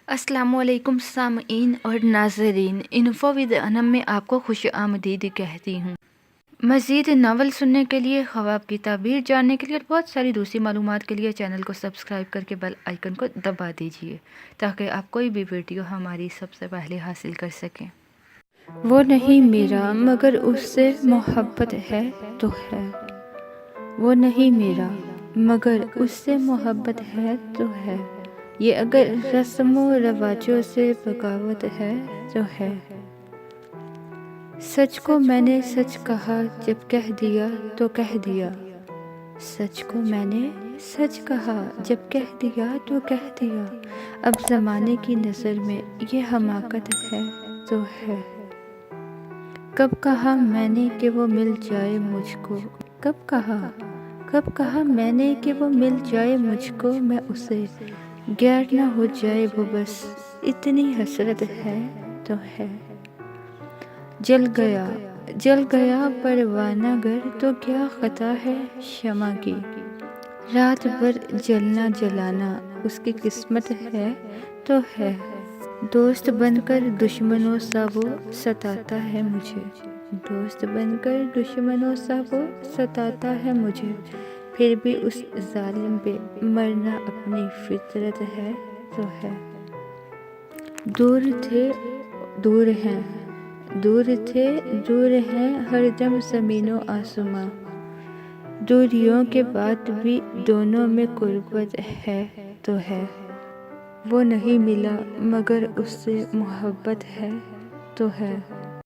السلام علیکم سامعین اور ناظرین، انفو ود انم میں آپ کو خوش آمدید کہتی ہوں۔ مزید ناول سننے کے لیے، خواب کی تعبیر جاننے کے لیے اور بہت ساری دوسری معلومات کے لیے چینل کو سبسکرائب کر کے بیل آئیکن کو دبا دیجیے تاکہ آپ کوئی بھی ویڈیو ہماری سب سے پہلے حاصل کر سکیں۔ وہ نہیں میرا مگر اس سے محبت ہے تو ہے۔ وہ نہیں میرا مگر اس سے محبت ہے تو ہے۔ یہ اگر رسم و رواجوں سے بغاوت ہے تو ہے۔ سچ کو میں نے سچ کہا جب کہہ دیا تو کہہ دیا۔ سچ کو میں نے سچ کہا جب کہہ دیا تو کہہ دیا۔ اب زمانے کی نظر میں یہ حماقت ہے تو ہے۔ کب کہا میں نے کہ وہ مل جائے مجھ کو، کب کہا میں نے کہ وہ مل جائے مجھ کو، میں اسے غیر نہ ہو جائے وہ بس اتنی حسرت ہے تو ہے۔ جل گیا پروانہ گر تو کیا خطا ہے شمع کی، رات بھر جلنا جلانا اس کی قسمت ہے تو ہے۔ دوست بن کر دشمنوں سا وہ ستاتا ہے مجھے، دوست بن کر دشمنوں سا وہ ستاتا ہے مجھے، پھر بھی اس ظالم پہ مرنا اپنی فطرت ہے تو ہے۔ دور تھے دور ہیں، دور تھے دور ہیں ہر دم زمین و آسماں، دوریوں کے بعد بھی دونوں میں قربت ہے تو ہے۔ وہ نہیں ملا مگر اس سے محبت ہے تو ہے۔